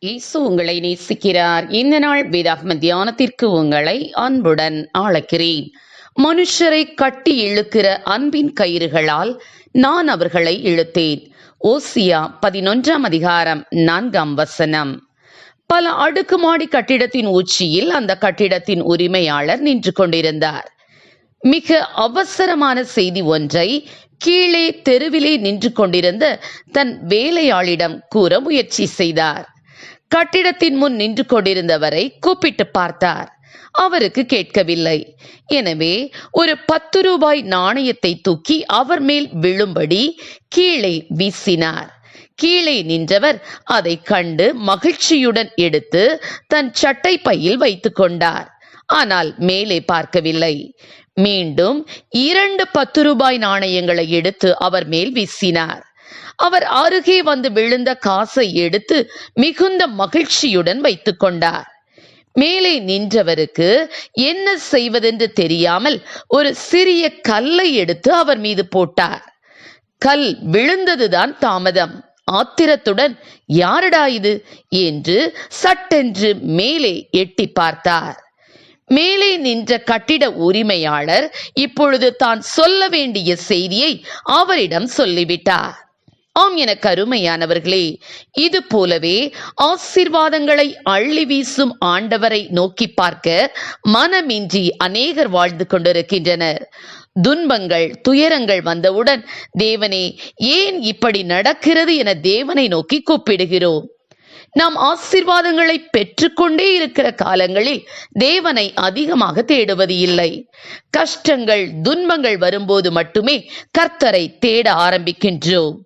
இயேசு உங்களை நேசிக்கிறார். இந்த நாள் வேதாகம தியானத்திற்கு உங்களை அன்புடன் அழைக்கிறேன். மனுஷரை கட்டி இழுக்கிற அன்பின் கயிறுகளால் நான் அவர்களை இழுத்தேன். ஓசியா 11ஆம் அதிகாரம் 4ஆம் வசனம். பல அடுக்குமாடி கட்டிடத்தின் உச்சியில் அந்த கட்டிடத்தின் உரிமையாளர் நின்று கொண்டிருந்தார். மிக அவசரமான செய்தி ஒன்றை கீழே தெருவிலே நின்று கொண்டிருந்த தன் வேலையாளிடம் கூற முயற்சி செய்தார். கட்டிடத்தின் முன் நின்று கொண்டிருந்தவரை கூப்பிட்டு பார்த்தார். அவருக்கு கேட்கவில்லை. எனவே ஒரு 10 ரூபாய் நாணயத்தை தூக்கி அவர் மேல் விழும்படி கீழே வீசினார். கீழே நின்றவர் அதை கண்டு மகிழ்ச்சியுடன் எடுத்து தன் சட்டை பையில் வைத்துக் கொண்டார். ஆனால் மேலே பார்க்கவில்லை. மீண்டும் 2 10 ரூபாய் நாணயங்களை எடுத்து அவர் மேல் வீசினார். அவர் அருகே வந்து விழுந்த காசை எடுத்து மிகுந்த மகிழ்ச்சியுடன் வைத்துக் கொண்டார். மேலே நின்றவருக்கு என்ன செய்வதென்று தெரியாமல் ஒரு சிறிய கல்லை எடுத்து அவர் மீது போட்டார். கல் விழுந்ததுதான் தாமதம். ஆத்திரத்துடன் யாரடா இது என்று சட்டென்று மேலே எட்டி பார்த்தார். மேலே நின்ற கட்டிட உரிமையாளர் இப்பொழுது தான் சொல்ல வேண்டிய செய்தியை அவரிடம் சொல்லிவிட்டார். ஆம், எனக்கு அருமையானவர்களே, இது போலவே ஆசீர்வாதங்களை அள்ளி வீசும் ஆண்டவரை நோக்கி பார்க்க மனமின்றி அநேகர் வாழ்ந்து கொண்டிருக்கின்றனர். துன்பங்கள் துயரங்கள் வந்தவுடன் தேவனே ஏன் இப்படி நடக்கிறது என தேவனை நோக்கி கூப்பிடுகிறோம். நாம் ஆசீர்வாதங்களை பெற்றுக்கொண்டே இருக்கிற காலங்களில் தேவனை அதிகமாக தேடுவது இல்லை. கஷ்டங்கள் துன்பங்கள் வரும்போது மட்டுமே கர்த்தரை தேட ஆரம்பிக்கின்றோம்.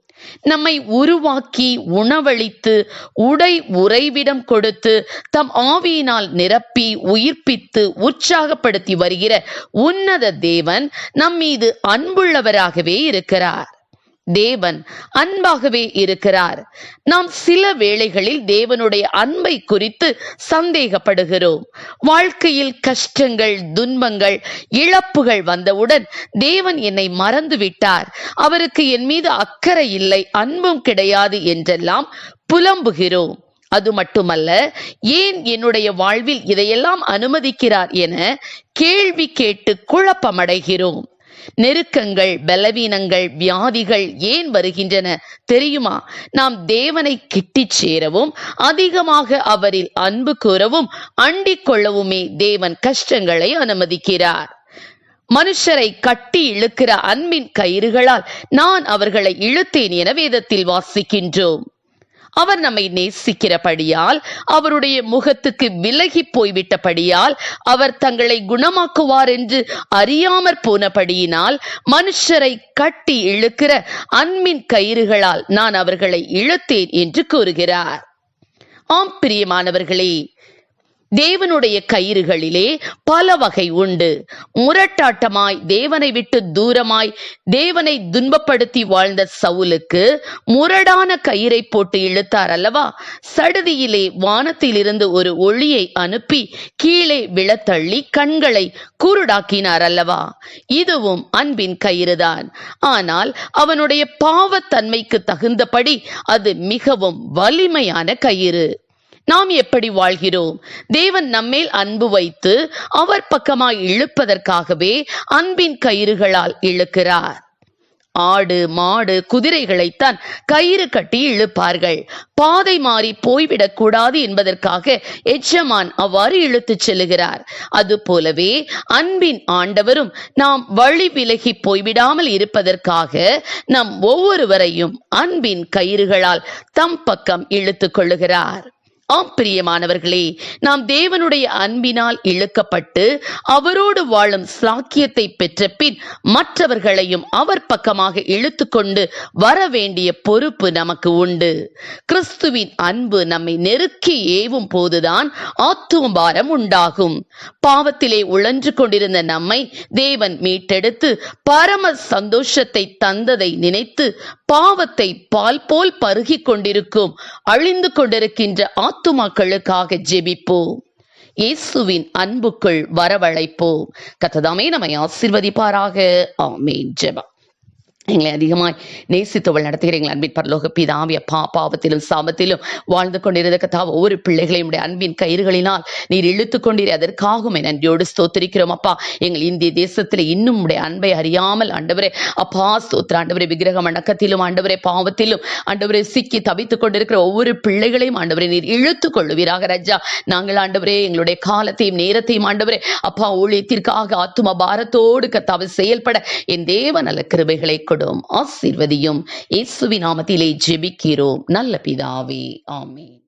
நம்மை உருவாக்கி உணவளித்து உடை உறைவிடம் கொடுத்து தம் ஆவியினால் நிரப்பி உயிர்ப்பித்து உற்சாகப்படுத்தி வருகிற உன்னத தேவன் நம் மீது அன்புள்ளவராகவே இருக்கிறார். தேவன் அன்பாகவே இருக்கிறார். நாம் சில வேளைகளில் தேவனுடைய அன்பை குறித்து சந்தேகப்படுகிறோம். வாழ்க்கையில் கஷ்டங்கள் துன்பங்கள் இழப்புகள் வந்தவுடன் தேவன் என்னை மறந்து விட்டார், அவருக்கு என் மீது அக்கறை இல்லை, அன்பும் கிடையாது என்றெல்லாம் புலம்புகிறோம். அது மட்டுமல்ல, ஏன் என்னுடைய வாழ்வில் இதையெல்லாம் அனுமதிக்கிறார் என கேள்வி கேட்டு குழப்பமடைகிறோம். நெருக்கங்கள் பலவீனங்கள் வியாதிகள் ஏன் வருகின்றன தெரியுமா? நாம் தேவனை கிட்டிச் சேரவும் அதிகமாக அவரில் அன்பு கூறவும் அண்டிக் கொள்ளவுமே தேவன் கஷ்டங்களை அனுமதிக்கிறார். மனுஷரை கட்டி இழுக்கிற அன்பின் கயிறுகளால் நான் அவர்களை இழுத்தேன் என வேதத்தில் வாசிக்கின்றோம். அவர் நம்மை நேசிக்கிறபடியால், அவருடைய முகத்துக்கு விலகி போய்விட்டபடியால், அவர் தங்களை குணமாக்குவார் என்று அறியாமற் போனபடியினால் மனுஷரை கட்டி இழுக்கிற அன்பின் கயிறுகளால் நான் அவர்களை இழுத்தேன் என்று கூறுகிறார். ஆம் பிரியமானவர்களே, தேவனுடைய கயிறுகளிலே பல வகை உண்டு. முரட்டாட்டமாய் தேவனை விட்டு தூரமாய் தேவனை துன்பப்படுத்தி வாழ்ந்த சவுலுக்கு முரடான கயிறை போட்டு இழுத்தார் அல்லவா? சடுதியிலே வானத்திலிருந்து ஒரு ஒளியை அனுப்பி கீழே விழத்தள்ளி கண்களை குருடாக்கினார் அல்லவா? இதுவும் அன்பின் கயிறுதான். ஆனால் அவனுடைய பாவத்தன்மைக்கு தகுந்தபடி அது மிகவும் வலிமையான கயிறு. நாம் எப்படி வாழ்கிறோம்? தேவன் நம்மேல் அன்பு வைத்து அவர் பக்கமாய் இழுப்பதற்காகவே அன்பின் கயிறுகளால் இழுக்கிறார். ஆடு மாடு குதிரைகளைத்தான் கயிறு கட்டி இழுப்பார்கள். பாதை மாறி போய்விடக் கூடாது என்பதற்காக எஜமான் அவ்வாறு இழுத்துச் செல்லுகிறார். அது போலவே அன்பின் ஆண்டவரும் நாம் வழி விலகி போய்விடாமல் இருப்பதற்காக நம் ஒவ்வொருவரையும் அன்பின் கயிறுகளால் தம் பக்கம் இழுத்துக் கொள்ளுகிறார். ஆம் பிரியமானவர்களே, நாம் தேவனுடைய அன்பினால் இழுக்கப்பட்டு அவரோடு வாழும் சாக்கியத்தை பெற்ற பின் மற்றவர்களையும் அவர் பக்கமாக இழுத்து கொண்டு வர வேண்டிய பொறுப்பு நமக்கு உண்டு. கிறிஸ்துவின் அன்பு நம்மை நெருக்கி ஏவும் போதுதான் ஆத்துமபாரம் உண்டாகும். பாவத்திலே உழன்று கொண்டிருந்த நம்மை தேவன் மீட்டெடுத்து பரம சந்தோஷத்தை தந்ததை நினைத்து பாவத்தை பால் போல் பருகி கொண்டிருக்கும் அழிந்து கொண்டிருக்கின்ற ஆத்துமாக்களுக்காக ஜெபிப்போம். இயேசுவின் அன்புக்குள் வரவழைப்போம். கர்த்தர் நம்மை ஆசீர்வதிப்பாராக. ஆமென். ஜெபம். எங்களை அதிகமாய் நேசித்தவள் நடத்துகிறீர்கள் அன்பின் பரலோக பிதாவே அப்பா, பாவத்திலும் சாபத்திலும் வாழ்ந்து கொண்டிருந்த கர்த்தாவே ஒவ்வொரு பிள்ளைகளையும் உடைய அன்பின் கயிறுகளினால் நீர் இழுத்து கொண்டீர். அதற்காகவும் நன்றியோடு ஸ்தோத்திரிக்கிறோம் அப்பா. எங்கள் இந்திய தேசத்தில் இன்னும் உடைய அன்பை அறியாமல் ஆண்டவரே அப்பா ஸ்தோத்திர ஆண்டவரே விக்கிரகம் அடக்கத்திலும் ஆண்டவரே பாவத்திலும் ஆண்டவரே சிக்கி தவித்துக் கொண்டிருக்கிற ஒவ்வொரு பிள்ளைகளையும் ஆண்டவரே நீர் இழுத்து கொள்ளுவீராக ராஜா. நாங்கள் ஆண்டவரே எங்களுடைய காலத்தையும் நேரத்தையும் ஆண்டவரே அப்பா ஊழியத்திற்காக ஆத்தும பாரத்தோடு கர்த்தாவே செயல்பட என் தேவ நல்ல கிருபைகளை கொடும், ஆசீர்வதியும். இயேசுவின் நாமத்திலே ஜெபிக்கிறோம் நல்ல பிதாவே, ஆமென்.